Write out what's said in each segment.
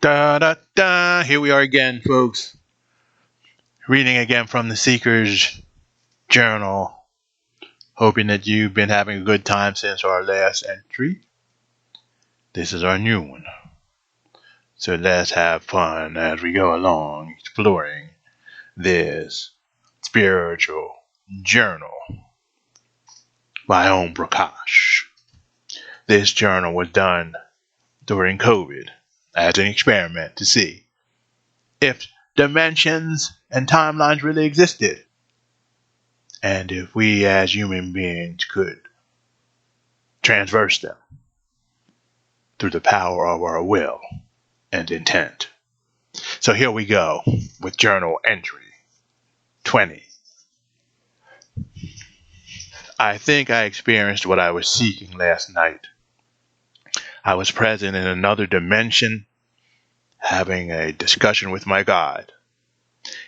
Da da da! Here we are again, folks. Reading again from the Seeker's Journal. Hoping that you've been having a good time since our last entry. This is our new one. So let's have fun as we go along exploring this spiritual journal by Om Prakash. This journal was done during COVID as an experiment to see if dimensions and timelines really existed, and if we as human beings could transverse them through the power of our will and intent. So here we go with journal entry 20. I think I experienced what I was seeking last night. I was present in another dimension, having a discussion with my God.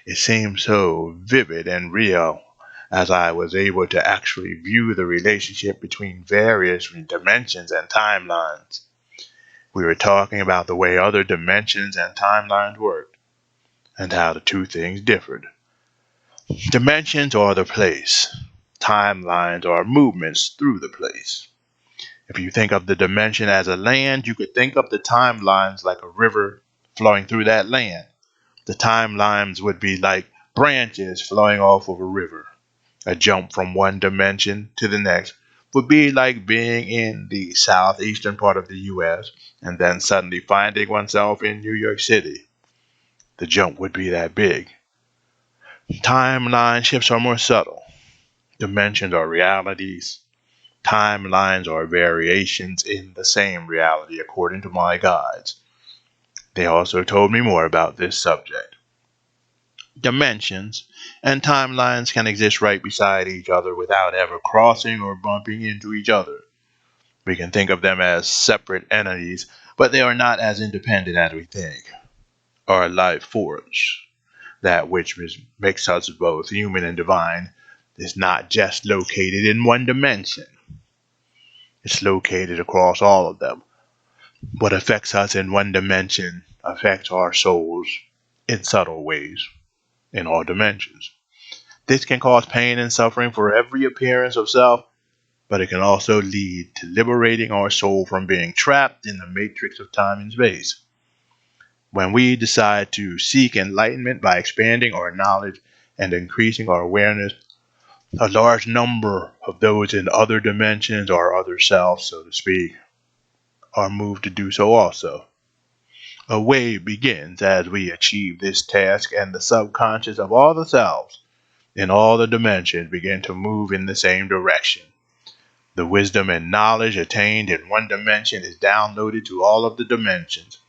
It seemed so vivid and real as I was able to actually view the relationship between various dimensions and timelines. We were talking about the way other dimensions and timelines worked, and how the two things differed. Dimensions are the place. Timelines are movements through the place. If you think of the dimension as a land, you could think of the timelines like a river flowing through that land. The timelines would be like branches flowing off of a river. A jump from one dimension to the next would be like being in the southeastern part of the U.S. and then suddenly finding oneself in New York City. The jump would be that big. Timeline shifts are more subtle. Dimensions are realities. Timelines are variations in the same reality, according to my guides. They also told me more about this subject. Dimensions and timelines can exist right beside each other without ever crossing or bumping into each other. We can think of them as separate entities, but they are not as independent as we think. Our life force, that which makes us both human and divine, is not just located in one dimension. It's located across all of them. What affects us in one dimension affects our souls in subtle ways in all dimensions. This can cause pain and suffering for every appearance of self, but it can also lead to liberating our soul from being trapped in the matrix of time and space. When we decide to seek enlightenment by expanding our knowledge and increasing our awareness, a large number of those in other dimensions or other selves, so to speak, are moved to do so also. A wave begins as we achieve this task, and the subconscious of all the selves in all the dimensions begin to move in the same direction. The wisdom and knowledge attained in one dimension is downloaded to all of the dimensions.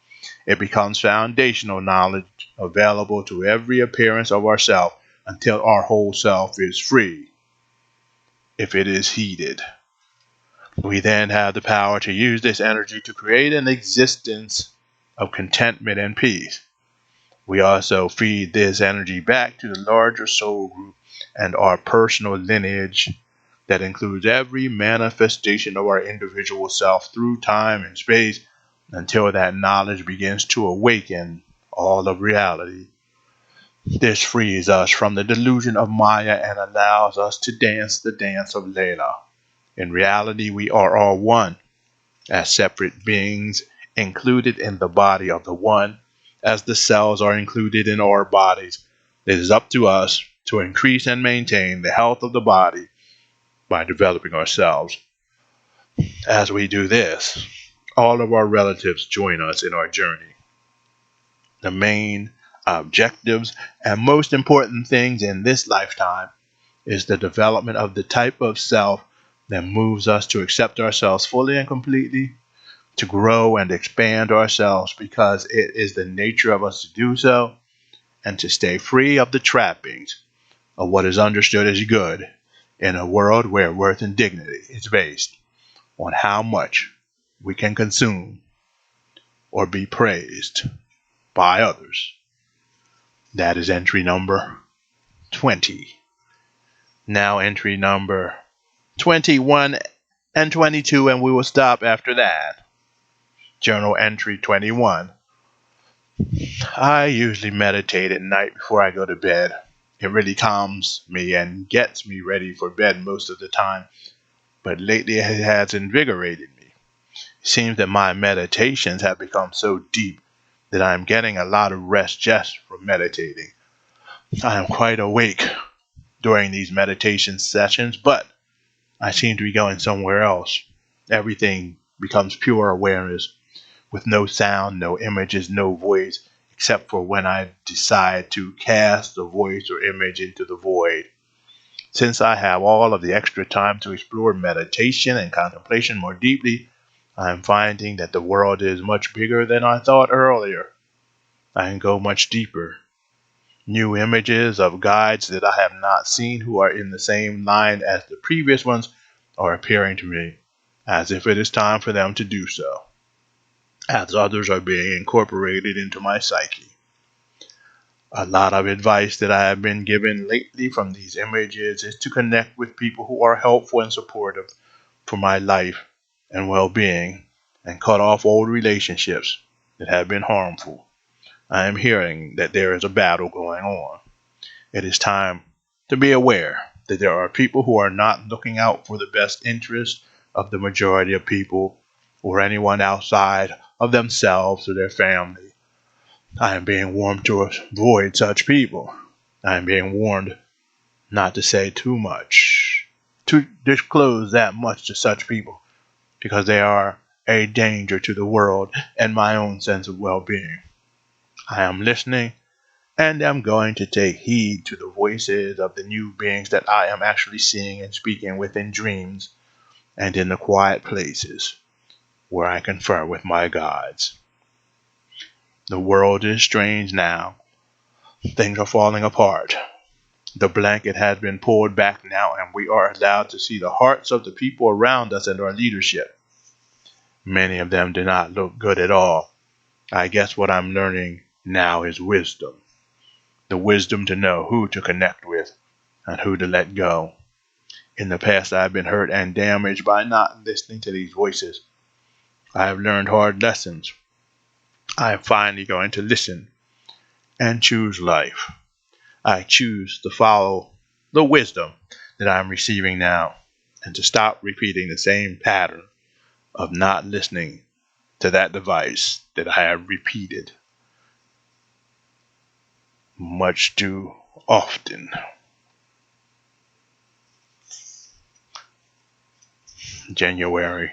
It becomes foundational knowledge available to every appearance of ourself until our whole self is free, if it is heeded. We then have the power to use this energy to create an existence of contentment and peace. We also feed this energy back to the larger soul group and our personal lineage that includes every manifestation of our individual self through time and space until that knowledge begins to awaken all of reality. This frees us from the delusion of Maya and allows us to dance the dance of Layla. In reality, we are all one, as separate beings included in the body of the one, as the cells are included in our bodies. It is up to us to increase and maintain the health of the body by developing ourselves. As we do this, all of our relatives join us in our journey. The main objectives and most important things in this lifetime is the development of the type of self that moves us to accept ourselves fully and completely, to grow and expand ourselves because it is the nature of us to do so, and to stay free of the trappings of what is understood as good in a world where worth and dignity is based on how much we can consume or be praised by others. That is entry number 20. Now entry number 21 and 22, and we will stop after that. Journal entry 21. I usually meditate at night before I go to bed. It really calms me and gets me ready for bed most of the time, but lately it has invigorated me. It seems that my meditations have become so deep that I am getting a lot of rest just from meditating. I am quite awake during these meditation sessions, but I seem to be going somewhere else. Everything becomes pure awareness with no sound, no images, no voice, except for when I decide to cast the voice or image into the void. Since I have all of the extra time to explore meditation and contemplation more deeply, I am finding that the world is much bigger than I thought earlier. I can go much deeper. New images of guides that I have not seen who are in the same line as the previous ones are appearing to me, as if it is time for them to do so, as others are being incorporated into my psyche. A lot of advice that I have been given lately from these images is to connect with people who are helpful and supportive for my life and well being, and cut off old relationships that have been harmful. I am hearing that there is a battle going on. It is time to be aware that there are people who are not looking out for the best interest of the majority of people or anyone outside of themselves or their family. I am being warned to avoid such people. I am being warned not to say too much, to disclose that much to such people, because they are a danger to the world and my own sense of well being. I am listening and am going to take heed to the voices of the new beings that I am actually seeing and speaking with in dreams and in the quiet places where I confer with my gods. The world is strange now. Things are falling apart. The blanket has been pulled back now, and we are allowed to see the hearts of the people around us and our leadership. Many of them do not look good at all. I guess what I'm learning now is wisdom. The wisdom to know who to connect with and who to let go. In the past, I've been hurt and damaged by not listening to these voices. I have learned hard lessons. I am finally going to listen and choose life. I choose to follow the wisdom that I'm receiving now and to stop repeating the same pattern of not listening to that device that I have repeated much too often. January.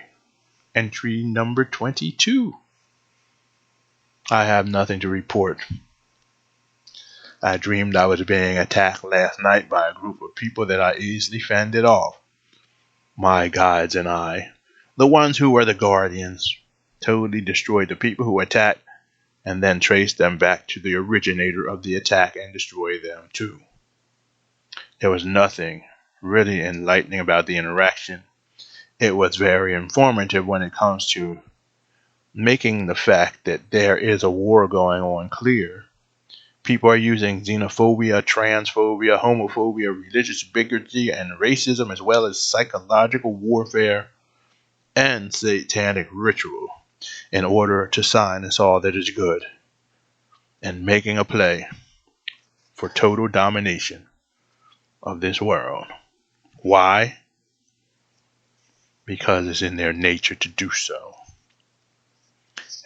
Entry number 22. I have nothing to report. I dreamed I was being attacked last night by a group of people that I easily fended off. My guides and I, the ones who were the guardians, totally destroyed the people who attacked and then traced them back to the originator of the attack and destroyed them too. There was nothing really enlightening about the interaction. It was very informative when it comes to making the fact that there is a war going on clear. People are using xenophobia, transphobia, homophobia, religious bigotry, and racism, as well as psychological warfare and satanic ritual, in order to silence all that is good, and making a play for total domination of this world. Why? Because it's in their nature to do so.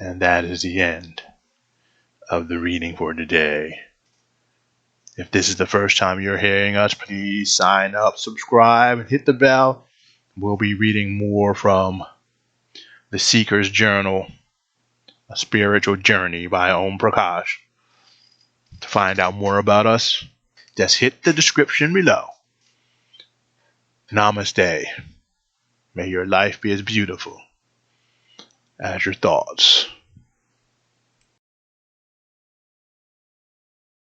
And that is the end of the reading for today. If this is the first time you're hearing us, please sign up, subscribe, and hit the bell. We'll be reading more from The Seeker's Journal, A Spiritual Journey by Om Prakash. To find out more about us, just hit the description below. Namaste. May your life be as beautiful as your thoughts.